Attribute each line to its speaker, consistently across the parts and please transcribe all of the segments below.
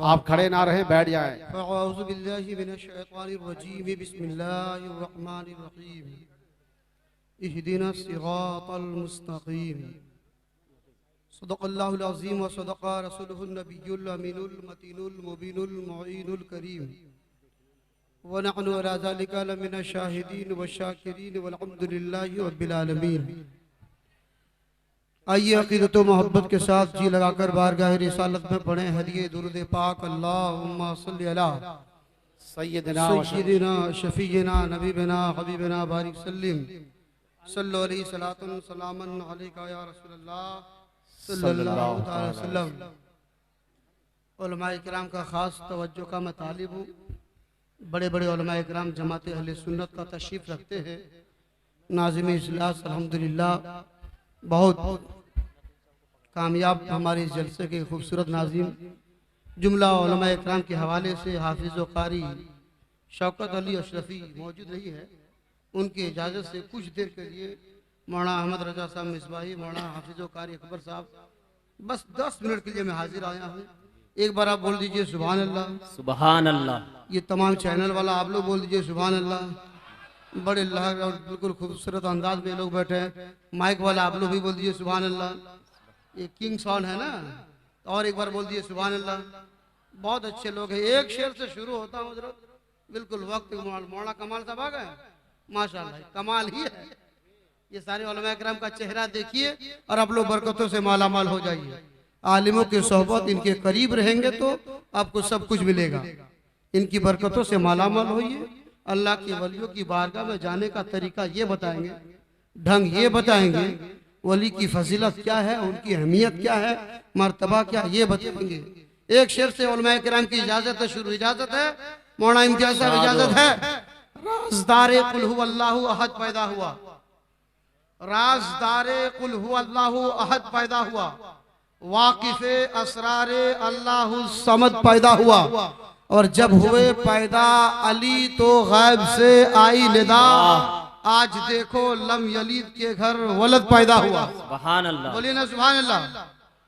Speaker 1: आप खड़े ना रहें, बैठ जाएं।
Speaker 2: सदक़ल्लाहुल अज़ीम व सदक़ रसूलुहुन नबियुल अमीनुल मतीनुल मुबीनुल मुईनुल करीम व नहनु अला ज़ालिका लमिनश शाहिदीन व शाकिरीन वल्हम्दुलिल्लाहि रब्बिल आलमीन। आइए अक़ीदत व मोहब्बत के साथ जी लगाकर बारगाह रिसालत में पढ़ें हदिये दुरूद पाक अल्लाहुम्मा सल्लि अला सय्यिदिना शफीना नबीना हबीबना बारिक सल्लिम सल्लल्लाहु अलैहि सलातन सलामन अलैका या रसूलल्लाह सल्लल्लाहु अलैहि वसल्लम। उलमाए किराम का ख़ास तवज्जो का मैं तालिब हूँ। बड़े बड़े उलमाए किराम जमात अहले सुन्नत का तशरीफ़ रखते हैं। नाज़िम इजलास अल्हम्दुलिल्लाह बहुत कामयाब हमारे इस जलसे के खूबसूरत नाज़िम जुमला उलमाए किराम के हवाले से हाफिज़ व क़ारी शौकत अली अशरफ़ी मौजूद रही है। उनकी इजाज़त से कुछ देर के लिए मौलाना अहमद रजा साहब मिसबाही, मौलाना हाफिज़ व क़ारी अकबर साहब, बस 10 मिनट के लिए मैं हाजिर आया हूँ। एक बार आप बोल दीजिए सुभान अल्लाह।
Speaker 3: सुभान अल्लाह।
Speaker 2: ये तमाम चैनल वाला आप लोग बोल दीजिए सुभान अल्लाह। बड़े अल्लाह और बिल्कुल खूबसूरत अंदाज में लोग बैठे हैं। माइक वाला आप लोग भी बोल दीजिए सुभान अल्लाह। ये किंग साउंड है ना, और एक बार बोल दीजिए सुभान अल्लाह। बहुत अच्छे लोग हैं। एक शेर से शुरू होता हूँ हज़रत, बिल्कुल वक्त। मौलाना कमाल साहब आ गए, माशाअल्लाह, कमाल ही है। ये सारे उलमा किराम का चेहरा देखिए और आप लोग बरकतों से माला माल हो जाइए। आलिमों की सोहबत, इनके करीब रहेंगे तो आपको सब कुछ मिलेगा। इनकी बरकतों से माला माल होइए। अल्लाह के वलियों की बारगाह में जाने का तरीका ये बताएंगे, ढंग ये बताएंगे, वली की फजीलत क्या है, उनकी अहमियत क्या है, मर्तबा क्या, ये बताएंगे। एक शेर से उलमा किराम की इजाजत है, शुरू इजाजत है। मौलाना इम्तियाज साहब इजाजत है। राज़दारे कुल हु अल्लाहु अहद पैदा हुआ, राज़दारे कुल हु अल्लाहु अहद पैदा हुआ, वाकिफ़े असरारे अल्लाहु समद पैदा हुआ। और जब हुए पैदा अली तो गैब से आई निदा, आज देखो लम यलीद के घर वलद पैदा हुआ।
Speaker 3: सुभान अल्लाह।
Speaker 2: बोलिए ना सुभान अल्लाह।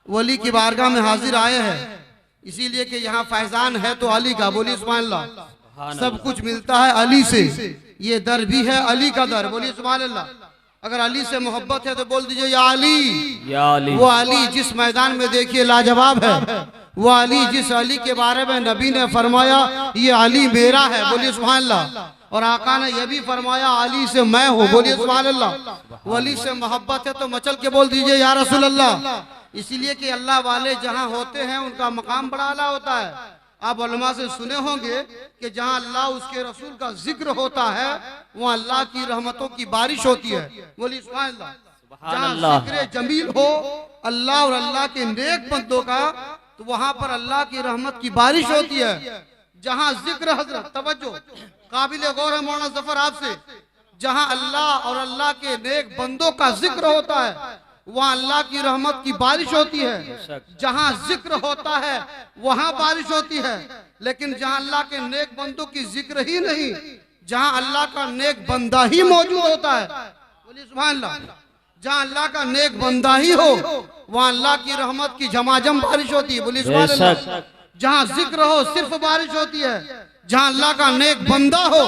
Speaker 2: वली की बारगाह में हाजिर आए हैं इसीलिए कि यहाँ फैजान है तो अली का। बोलिए सुभान अल्लाह। सब कुछ मिलता है अली से, ये दर भी है अली का दर। बोलिए सुभान अल्लाह। अगर अली से मोहब्बत है तो बोल दीजिए या अली। या अली। वो अली जिस मैदान में देखिए लाजवाब है, वो अली जिस अली के बारे में नबी ने फरमाया ये अली मेरा है। बोलिए सुभान अल्लाह। और आका ने यह भी फरमाया अली से मैं हूँ। बोलिए सुभान अल्लाह। वो अली से मोहब्बत है तो मचल के बोल दीजिए या रसूल अल्लाह। इसीलिए कि अल्लाह वाले जहाँ होते हैं उनका मकाम बड़ा आला होता है। आप उलमा से सुने होंगे कि जहाँ अल्लाह उसके रसूल का जिक्र होता है वहाँ अल्लाह की रहमतों की बारिश होती है। बोलिए सुभान अल्लाह। जहाँ जिक्र जमील हो अल्लाह और अल्लाह के नेक बंदों का तो वहाँ पर अल्लाह की रहमत की बारिश होती है। जहाँ जिक्र, हजरत तवज्जो, काबिल गौर है मौलाना जफर आपसे, जहाँ अल्लाह और अल्लाह के नेक बंदों का जिक्र होता है वहाँ अल्लाह की रहमत की बारिश होती है। जहाँ जिक्र होता है वहाँ बारिश होती है। लेकिन जहाँ अल्लाह के नेक बंदों की जिक्र ही नहीं, जहाँ अल्लाह का नेक बंदा ही मौजूद होता है। बोलिए सुभान अल्लाह। जहाँ अल्लाह का नेक बंदा ही हो वहाँ अल्लाह की रहमत की झमाझम बारिश होती है। बोलिए सुभान अल्लाह। जहाँ जिक्र हो सिर्फ बारिश होती है। जहाँ अल्लाह का नेक बंदा हो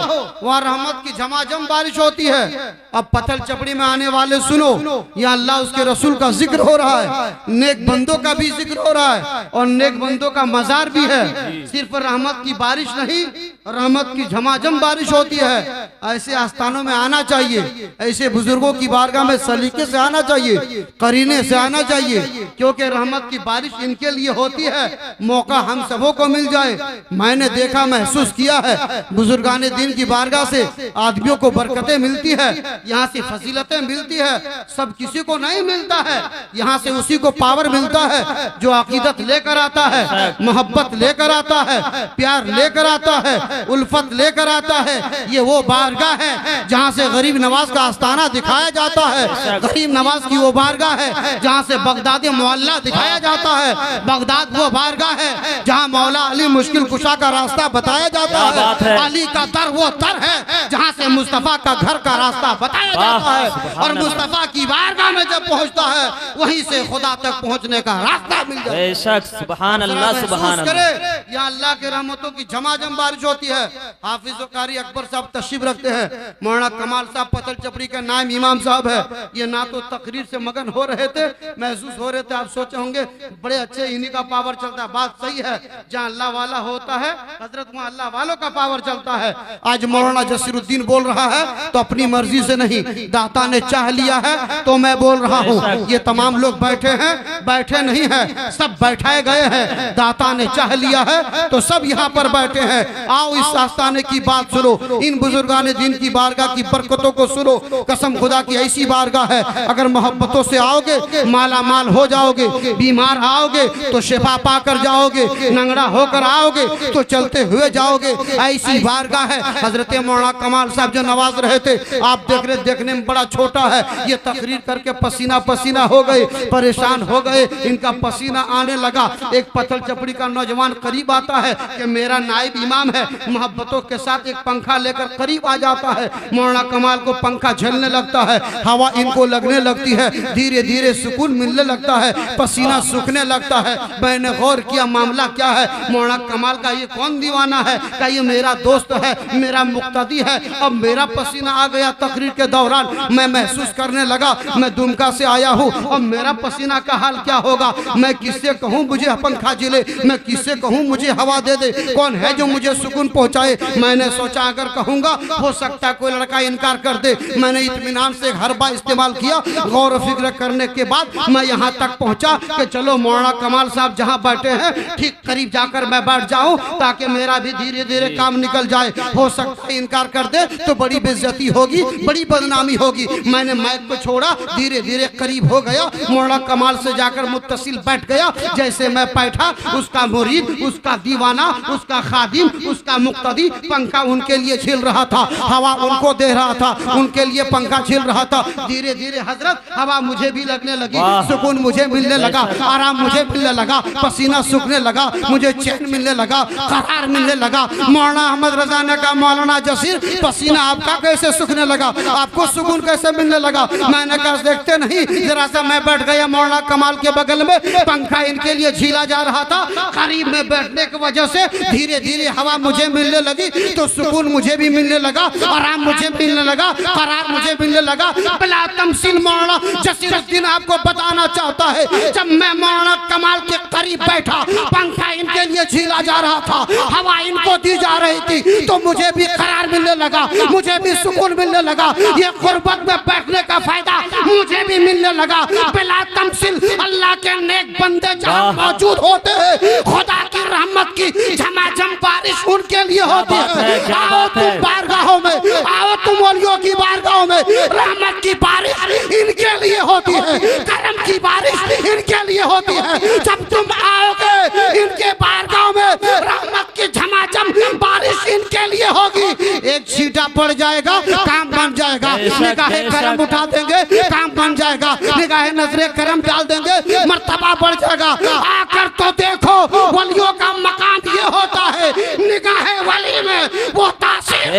Speaker 2: वहाँ रहमत की झमाझम बारिश होती है। अब पथल चपड़ी में आने वाले सुनो, यहाँ अल्लाह उसके रसूल का जिक्र हो रहा है, नेक बंदों का भी जिक्र हो रहा है और नेक बंदों का मजार भी है। सिर्फ रहमत की बारिश नहीं, रहमत की झमाझम बारिश होती है। ऐसे आस्थानों में आना चाहिए, ऐसे बुजुर्गों की बारगाह में सलीके से आना चाहिए, करीने से आना चाहिए, क्योंकि रहमत की बारिश इनके लिए होती है। मौका हम सबों को मिल जाए। मैंने देखा, महसूस किया है, बुजुर्गाने दिन की बारगाह से आदमियों को बरकतें मिलती है, यहाँ से फजीलतें मिलती है। सब किसी को नहीं मिलता है, यहाँ से उसी को पावर मिलता है जो अकीदत लेकर आता है, मोहब्बत लेकर आता है, प्यार लेकर आता है, उल्फत लेकर आता है। ये वो बारगाह है जहाँ से गरीब नवाज का आस्थाना दिखाया जाता है। गरीब नवाज की वो बारगाह है जहाँ से बगदादी मोहल्ला दिखाया जाता है। बगदाद वो बारगाह है जहाँ मौला अली मुश्किल कुशा का रास्ता बताया जाता है। अली का दर वो दर है जहाँ से मुस्तफा का घर का रास्ता बताया जाता है और मुस्तफा की बारगाह में जब पहुंचता है वहीं से खुदा तक पहुंचने का रास्ता मिल जाता है।
Speaker 3: बेशक सुभान अल्लाह सुभान अल्लाह।
Speaker 2: यहाँ अल्लाह के रहमतों की झमाझम बारिश होती है। हाफिज कारी अकबर साहब तशरीफ रखते हैं, मौलाना कमाल साहब पतल चपड़ी के नायब इमाम साहब है। ये ना तो तकरीर से मगन हो रहे थे, महसूस हो रहे थे। आप सोचे होंगे बड़े अच्छे इन्हीं का पावर चलता है। बात सही है, जहाँ अल्लाह वाला होता है हजरत वहाँ अल्लाह वालों का पावर चलता है। आज मौलाना जसीरुद्दीन बोल रहा है तो अपनी मर्जी से नहीं, दाता ने चाह लिया है तो मैं बोल रहा हूँ। ये तमाम लोग बैठे हैं, बैठे नहीं है, सब बैठाए गए हैं। दाता ने चाह लिया है तो सब यहाँ पर बैठे हैं। आओ इस आस्ताने की बात सुनो, इन बुजुर्गान दिन की बारगाह की बरकतों को सुनो। कसम खुदा की ऐसी बारगाह है, अगर मोहब्बतों से आओगे माला माल हो जाओगे, बीमार आओगे तो शिफा पाकर जाओगे, नंगड़ा होकर आओगे तो चलते हुए जाओगे। ऐसी बारगाह है। हजरत मौलाना कमाल साहब जो नवाज रहे थे, आप देख रहे, देखने में बड़ा छोटा है, ये तकरीर करके पसीना पसीना हो गए, परेशान हो गए, इनका पसीना आने लगा। एक पत्थर चपड़ी का नौजवान करीब आता है कि मेरा नाइब इमाम है, मोहब्बतों के साथ एक पंखा लेकर करीब आ जाता है। मौलाना कमाल को पंखा झलने लगता है, हवा इनको लगने लगती है, धीरे धीरे सुकून मिलने लगता है, पसीना सूखने लगता है। मैंने गौर किया मामला क्या है। मौलाना कमाल का ये कौन दीवाना है, का ये मेरा दोस्त है, मेरा मुक्तदी है। अब मेरा पसीना आ गया तकरीर के दौरान, मैं महसूस करने लगा मैं दुमका से आया हूँ और मेरा पसीना का हाल क्या होगा। मैं किससे कहूँ मुझे पंखा झिले, मैं किससे कहूँ मुझे हवा दे दे, कौन है जो मुझे सुकून पहुँचाए। मैंने सोचा अगर कहूँगा हो सकता है कोई लड़का इनकार कर दे। मैंने इत्मीनान से हरबा इस्तेमाल किया, गौर फिक्र करने के बाद मैं यहाँ तक पहुँचा कि चलो मौलाना कमाल साहब जहाँ बैठे हैं ठीक करीब जाकर मैं बैठ जाऊँ ताकि मेरा भी धीरे धीरे काम निकल जाए। हो सकता है इनकार कर दे तो बड़ी बेइज्जती होगी, बड़ी बदनामी होगी। मैंने माइक को छोड़ा, धीरे धीरे करीब हो गया, मौलाना कमाल से जाकर मुत्तसिल बैठ गया। जैसे मैं बैठा, उसका मुरीद, उसका दीवाना, उसका खादिम, उसका मुक्तदी पंखा उनके लिए झिल रहा था, हवा उनको दे रहा था, उनके लिए पंखा झिल रहा था। धीरे धीरे हजरत हवा मुझे भी लगने लगी, सुकून मुझे मिलने लगा, आराम मुझे मिलने लगा, पसीना सूखने लगा, मुझे चैन मिलने लगा, करार मिलने लगा। मौलाना अहमद रजा ने कहा मौलाना जसीर पसीना आपका कैसे सूखने लगा, आपको सुकून कैसे मिलने लगा। मैंने कहा देखते नहीं जरा सा। मैं बैठ गया मौलाना कमाल के बगल में, पंखा इनके लिए झीला जा रहा था। करीब में बैठने की वजह से धीरे धीरे हवा मुझे मिलने लगी तो सुकून मुझे भी मिलने लगा, आराम मुझे मिलने लगा, करार मुझे मिलने लगा। बिला तमसील मौलाना जसीरुद्दीन आपको बताना चाहता है, जब मैं मौलाना कमाल के करीब बैठा, पंखा इनके लिए झीला जा रहा था, हवा इनको दी जा रही थी, तो मुझे भी करार मिलने लगा, मुझे भी सुकून मिलने लगा। ये गुर्बत में बैठने का फायदा मुझे भी मिलने लगा। बिला तमसील अल्लाह के नेक बंदे जहाँ मौजूद होते हैं, खुदा की रहमत की झमाझम बारिश उनके लिए होती है। आओ तुम बारगाहों में, आओ तुम वलियों की बारगाहों में, रहमत की बारिश इनके लिए होती है, करम की बारिश इनके लिए होती है। जब तुम आओगे इनके बारगाहों में, रहमत की झमाझम बारिश इनके लिए होगी। एक छींटा पड़ जाएगा काम बन जाएगा, निगाहे करम उठा देंगे काम बन जाएगा, निगाहे नजरे करम डाल देंगे मर्तबा बढ़ जाएगा। आकर तो देखो वलियों का मकाम ये होता है, निगाहे वली में वो तासीर,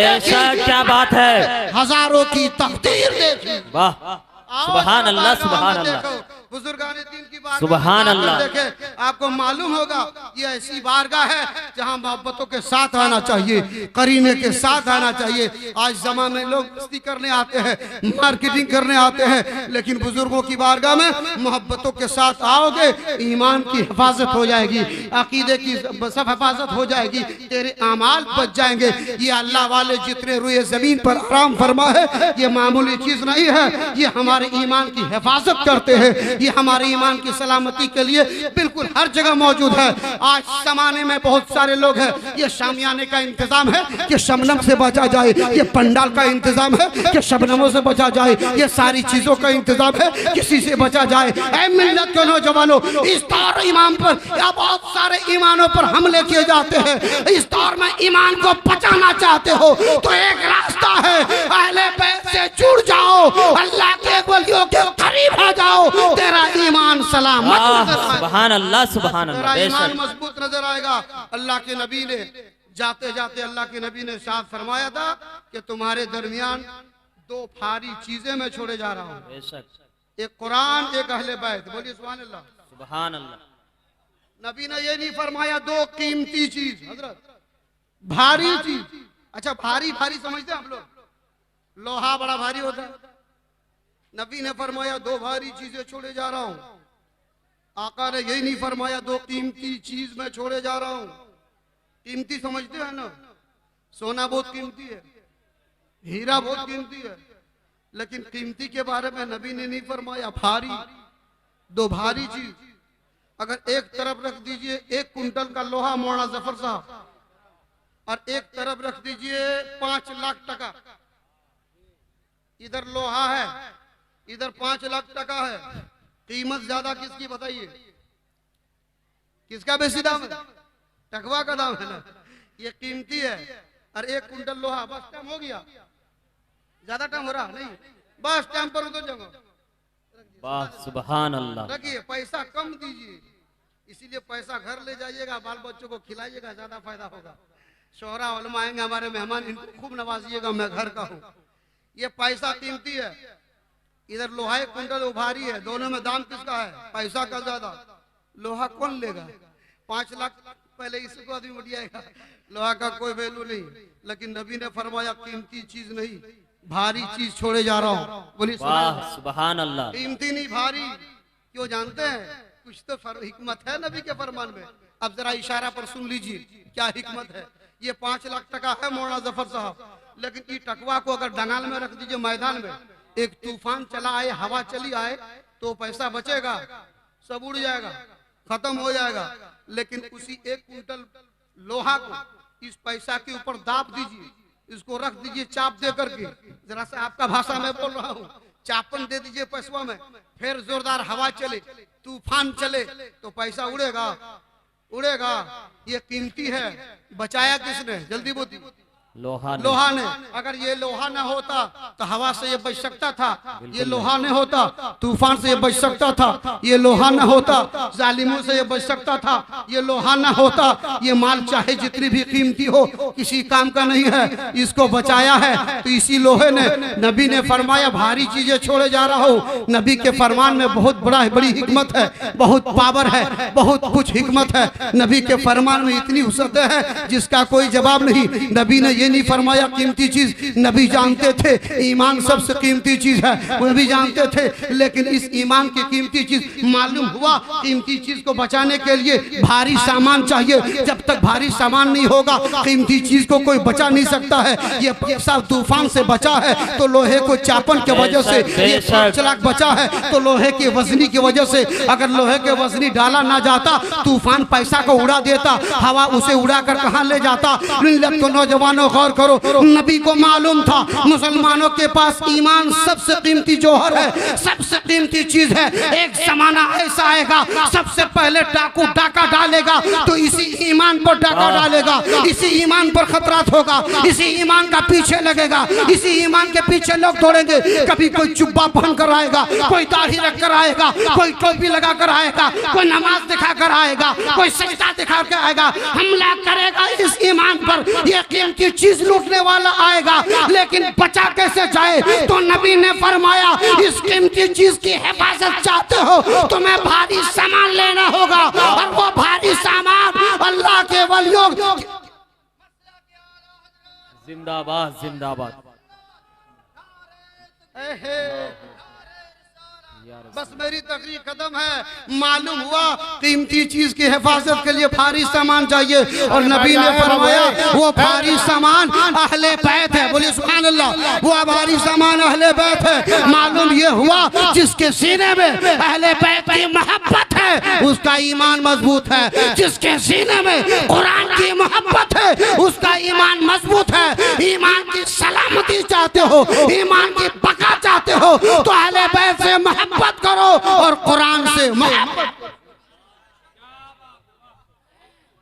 Speaker 3: क्या बात है,
Speaker 2: हजारों की तकदीर देखी।
Speaker 3: वाह सुभान अल्लाह सुभान अल्लाह।
Speaker 2: बुजुर्गाने दीन की बारगाह
Speaker 3: सुभान अल्लाह।
Speaker 2: देखे आपको मालूम होगा ये ऐसी बारगाह है जहाँ मोहब्बतों के साथ आना चाहिए, करीने के साथ आना चाहिए। आज जमाने में लोग मस्ती करने आते हैं, मार्केटिंग करने आते हैं, लेकिन बुजुर्गों की बारगाह में मोहब्बतों के साथ आओगे, ईमान की हिफाजत हो जाएगी, अकीदे की सब हिफाजत हो जाएगी, तेरे आमाल बच जाएंगे। ये अल्लाह वाले जितने रुए जमीन पर आराम फरमा है, ये मामूली चीज नहीं है, ये हमारे ईमान की हिफाजत करते हैं, ये हमारे ईमान की सलामती के लिए बिल्कुल हर जगह मौजूद है। आज जमाने में बहुत सारे लोग हैं, ये शामियाने का इंतजाम है कि शबनम से बचा जाए, ये पंडाल का इंतजाम है कि शबनमों से बचा जाए, ये सारी चीजों का इंतजाम है किसी से बचा जाए। ऐ मिल्लत के नौजवानों, इस दौर ईमान पर या बहुत सारे ईमानों पर हमले किए जाते हैं। इस दौर में ईमान को बचाना चाहते हो तो एक रास्ता है, अहले बैत से जुड़ जाओ, अल्लाह के वलियों के करीब आ जाओ, तेरा ईमान सलामत
Speaker 3: सुभान अल्लाह सुभान अल्लाह।
Speaker 2: ईमान मजबूत नजर आएगा। अल्लाह के नबी ने जाते जाते अल्लाह के नबी ने साथ फरमाया था कि तुम्हारे दरमियान दो भारी चीजें मैं छोड़े जा रहा हूँ,
Speaker 3: बेशक।
Speaker 2: एक कुरान, एक अहले बैत। बोलिए सुभान अल्लाह।
Speaker 3: सुभान अल्लाह।
Speaker 2: नबी ने ये नहीं फरमाया दो कीमती चीज, हजरत भारी चीज। अच्छा, भारी भारी समझते हैं आप लोग, लोहा बड़ा भारी होता है। नबी ने फरमाया दो भारी चीजें छोड़े जा रहा हूं। आका ने यही नहीं फरमाया दो कीमती चीज मैं छोड़े जा रहा हूं। कीमती समझते हैं ना, सोना बहुत कीमती है, हीरा बहुत कीमती है, लेकिन कीमती के बारे में नबी ने नहीं फरमाया भारी। दो भारी चीज अगर एक तरफ रख दीजिए 1 कुंटल का लोहा मौलाना जफर साहब, और एक तरफ रख दीजिए 5 लाख टका। इधर लोहा है, इधर 5 लाख टका है, कीमत ज्यादा किसकी बताइए? किसका बेसी दाम है? टकवा का दाम है ना, ये कीमती है। और 1 कुंटल लोहा, बस टाइम हो गया, ज्यादा टाइम हो रहा नहीं, बस टाइम पर उतर जाओ।
Speaker 3: वाह सुभान अल्लाह।
Speaker 2: रखिए, पैसा कम दीजिए, इसीलिए पैसा घर ले जाइएगा, बाल बच्चों को खिलाइएगा, ज्यादा फायदा होगा। शोहरा उलमा आएंगे हमारे मेहमान, इनको खूब नवाजिएगा, मैं घर का हूँ। ये पैसा कीमती है। इधर लोहा 1 कुंटल उभारी है, दोनों में दाम किसका है? पैसा का ज्यादा। लोहा कौन लेगा? 5 लाख पहले इसको आदमी बढ़ियाएगा, लोहा का कोई वैल्यू नहीं। लेकिन नबी ने फरमाया कीमती चीज नहीं, भारी चीज छोड़े जा रहा हूँ। बोलिए
Speaker 3: सुभान अल्लाह।
Speaker 2: कीमती नहीं, भारी। क्यों जानते हैं? कुछ तो हिकमत है नबी के फरमान में। अब जरा इशारा पर सुन लीजिए क्या हिकमत है। ये 5 लाख टका है मौलाना जफर साहब, लेकिन ये टकवा को अगर डंगाल में रख दीजिए मैदान में, एक तूफान चला आए, हवा चली आए, तो पैसा बचेगा? सब उड़ जाएगा, खत्म हो जाएगा। लेकिन उसी 1 कुंटल लोहा को इस पैसा के ऊपर दाब दीजिए, इसको रख दीजिए चाप दे करके, जरा सा आपका भाषा में बोल रहा हूँ, चापन दे दीजिए पैसवा में, फिर जोरदार हवा चले, तूफान चले, तो पैसा उड़ेगा? उड़ेगा। ये कीमती है। बचाया किसने? जल्दी बोली। लोहा ने। अगर ये लोहा न होता तो हवा से ये बच सकता था, ये लोहा न होता तूफान से ये बच सकता था, ये लोहा न होता जालिमों से ये बच सकता था, ये लोहा न होता ये माल चाहे जितनी भी कीमती हो किसी काम का नहीं है, इसको बचाया है। तो इसी लोहे ने नबी ने फरमाया भारी चीजें छोड़े जा रहा हूँ। नबी के फरमान में बहुत बड़ी हिकमत है, बहुत पावर है, बहुत कुछ हिकमत है। नबी के फरमान में इतनी वसअत है जिसका कोई जवाब नहीं। नबी ने नहीं फरमाया कीमती चीज, नबी जानते थे ईमान सबसे कीमती चीज है, वो भी जानते थे। लेकिन इस ईमान की कीमती चीज मालूम हुआ, कीमती चीज को बचाने के लिए भारी सामान चाहिए। जब तक भारी सामान नहीं होगा कीमती चीज को कोई बचा नहीं सकता है। ये सब तूफान से बचा है तो लोहे को चापन के वजह से, ये 5 लाख बचा है तो लोहे की वजनी की वजह से। अगर लोहे के वजनी डाला ना जाता तूफान पैसा को उड़ा देता, हवा उसे उड़ा कर कहाँ ले जाता। तो नौजवानों गौर करो, नबी को मालूम था मुसलमानों के पास ईमान सबसे कीमती जौहर है, सबसे कीमती चीज है। एक जमाना ऐसा आएगा सबसे पहले डाकू डाका डालेगा तो इसी ईमान पर डाका डालेगा, इसी ईमान पर खतरात होगा, इसी ईमान का पीछे लगेगा, इसी ईमान के पीछे लोग दौड़ेंगे। कभी कोई जुब्बा पहन कर आएगा, कोई दाढ़ी रख कर आएगा, कोई टोपी लगा कर आएगा, कोई नमाज दिखा कर आएगा, कोई सजदा दिखा कर आएगा, हमला करेगा इस ईमान पर। यह कीमती चीज लूटने वाला आएगा, लेकिन बचा कैसे जाए? तो नबी ने फरमाया इस कीमती चीज की हिफाजत चाहते हो तुम्हें भारी सामान लेना होगा, और वो भारी सामान अल्लाह के वलियों।
Speaker 3: जिंदाबाद जिंदाबाद।
Speaker 2: बस मेरी तकरीर खत्म है। मालूम हुआ कीमती चीज की हिफाजत के लिए भारी सामान चाहिए, और नबी ने फरमाया वो भारी सामान अहले बैत है। बोलिए सुभान अल्लाह। वो भारी सामान अहले बैत है। मालूम ये हुआ जिसके सीने में अहले बैत की मोहब्बत है उसका ईमान मजबूत है, जिसके सीने में कुरान की मोहब्बत है उसका ईमान मजबूत है। ईमान की सलामती चाहते हो, ईमान की बका चाहते हो तो अहले बैत से मोहब्बत करो और कुरान से मोहब्बत